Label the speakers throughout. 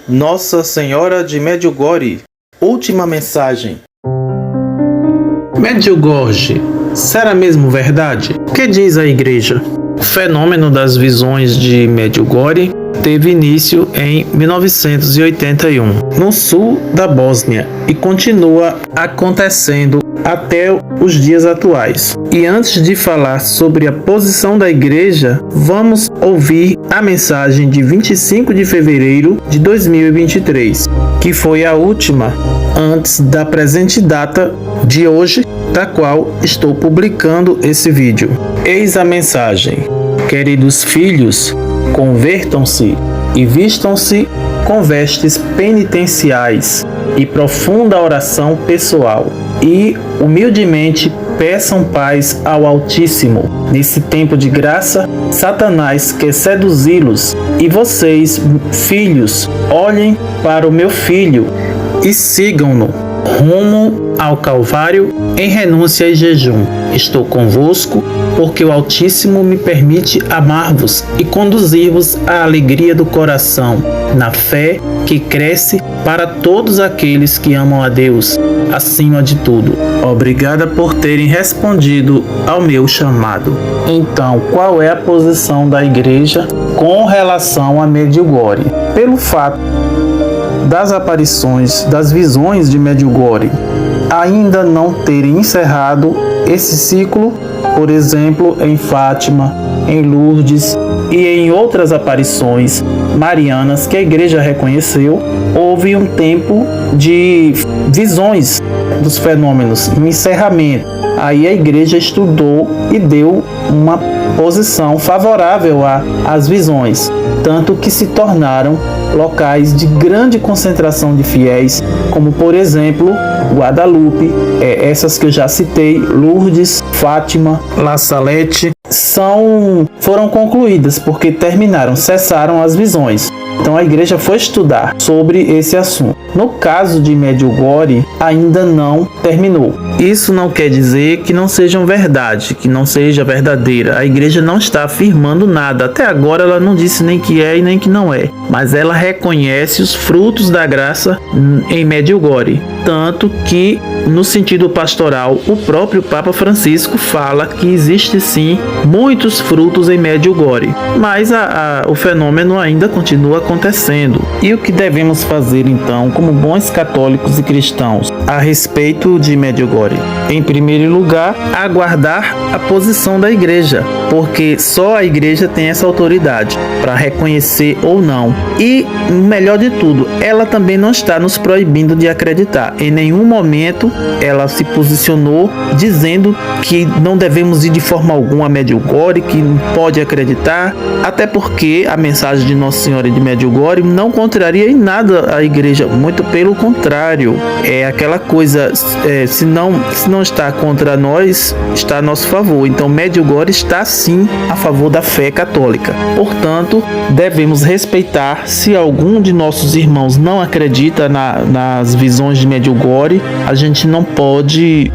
Speaker 1: Nossa Senhora de Medjugorje, última mensagem.
Speaker 2: Medjugorje, será mesmo verdade? O que diz a Igreja? O fenômeno das visões de Medjugorje teve início em 1981, no sul da Bósnia, e continua acontecendo até os dias atuais. E antes de falar sobre a posição da Igreja, vamos ouvir a mensagem de 25 de fevereiro de 2023, que foi a última antes da presente data de hoje, da qual estou publicando esse vídeo. Eis a mensagem: queridos filhos, convertam-se e vistam-se com vestes penitenciais e profunda oração pessoal, e humildemente peçam paz ao Altíssimo. Nesse tempo de graça, Satanás quer seduzi-los, e vocês, filhos, olhem para o meu filho e sigam-no rumo ao Calvário em renúncia e jejum. Estou convosco, porque o Altíssimo me permite amar-vos e conduzir-vos à alegria do coração, na fé que cresce para todos aqueles que amam a Deus, acima de tudo. Obrigada por terem respondido ao meu chamado. Então, qual é a posição da Igreja com relação a Medjugorje? Pelo fato das aparições, das visões de Medjugorje ainda não terem encerrado esse ciclo, por exemplo, em Fátima, em Lourdes e em outras aparições marianas que a Igreja reconheceu, houve um tempo de visões dos fenômenos, um encerramento. Aí a Igreja estudou e deu uma posição favorável às visões, tanto que se tornaram locais de grande concentração de fiéis, como por exemplo Guadalupe, essas que eu já citei, Lourdes, Fátima, La Salette, foram concluídas porque cessaram as visões. Então a Igreja foi estudar sobre esse assunto. No caso de Medjugorje, ainda não terminou. Isso não quer dizer que não sejam verdade, que não seja verdadeira. A Igreja não está afirmando nada. Até agora ela não disse nem que é e nem que não é. Mas ela reconhece os frutos da graça em Medjugorje. Tanto que, no sentido pastoral, o próprio Papa Francisco fala que existe sim muitos frutos em Medjugorje. Mas o fenômeno ainda continua acontecendo. E o que devemos fazer então, como bons católicos e cristãos, a respeito de Medjugorje? Em primeiro lugar, aguardar a posição da Igreja, porque só a Igreja tem essa autoridade para reconhecer ou não. E, melhor de tudo, ela também não está nos proibindo de acreditar. Em nenhum momento ela se posicionou dizendo que não devemos ir de forma alguma a Medjugorje, que não pode acreditar, até porque a mensagem de Nossa Senhora de Medjugorje não contraria em nada a Igreja, muito pelo contrário. É aquela coisa, se não está contra nós, está a nosso favor. Então Medjugorje está sim a favor da fé católica. Portanto, devemos respeitar. Se algum de nossos irmãos não acredita nas visões de Medjugorje, a gente não pode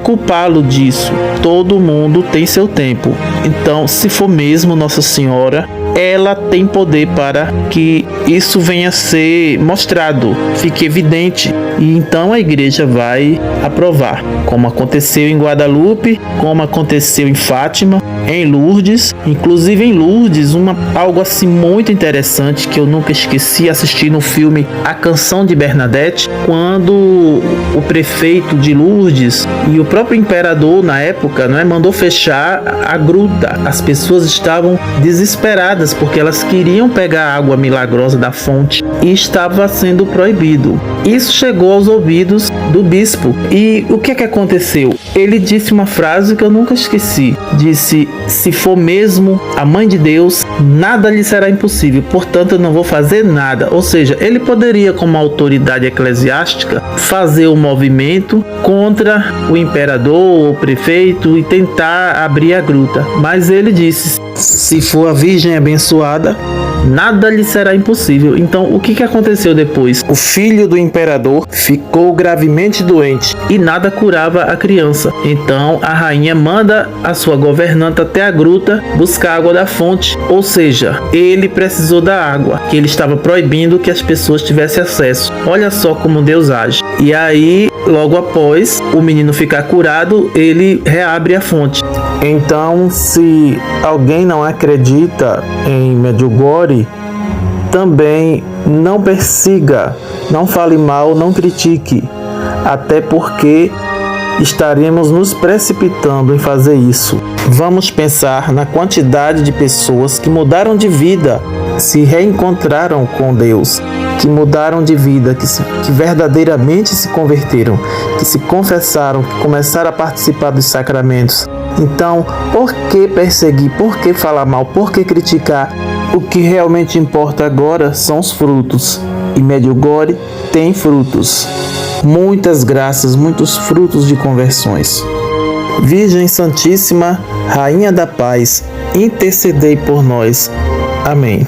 Speaker 2: culpá-lo disso. Todo mundo tem seu tempo. Então, se for mesmo Nossa Senhora, ela tem poder para que isso venha a ser mostrado, fique evidente, e então a Igreja vai aprovar, como aconteceu em Guadalupe, como aconteceu em Fátima, em Lourdes. Inclusive em Lourdes, algo assim muito interessante que eu nunca esqueci, assistir no filme A Canção de Bernadette, quando o prefeito de Lourdes e o próprio imperador na época, mandou fechar a gruta. As pessoas estavam desesperadas porque elas queriam pegar a água milagrosa da fonte e estava sendo proibido. Isso chegou aos ouvidos do bispo. E o que aconteceu? Ele disse uma frase que eu nunca esqueci. Disse: se for mesmo a mãe de Deus, nada lhe será impossível, portanto eu não vou fazer nada. Ou seja, ele poderia, como autoridade eclesiástica, fazer um movimento contra o imperador ou o prefeito e tentar abrir a gruta. Mas ele disse: se for a Virgem abençoada, nada lhe será impossível. Então, o que aconteceu depois?
Speaker 1: O filho do imperador ficou gravemente doente.
Speaker 2: E nada curava a criança. Então, a rainha manda a sua governanta até a gruta buscar água da fonte. Ou seja, ele precisou da água, que ele estava proibindo que as pessoas tivessem acesso. Olha só como Deus age. E aí, logo após o menino ficar curado, ele reabre a fonte.
Speaker 1: Então, se alguém não acredita em Medjugorje, também não persiga, não fale mal, não critique, até porque estaremos nos precipitando em fazer isso. Vamos pensar na quantidade de pessoas que mudaram de vida, se reencontraram com Deus, que mudaram de vida, que verdadeiramente se converteram, que se confessaram, que começaram a participar dos sacramentos. Então, por que perseguir? Por que falar mal? Por que criticar? O que realmente importa agora são os frutos. E Medjugorje tem frutos. Muitas graças, muitos frutos de conversões. Virgem Santíssima, Rainha da Paz, intercedei por nós. Amém.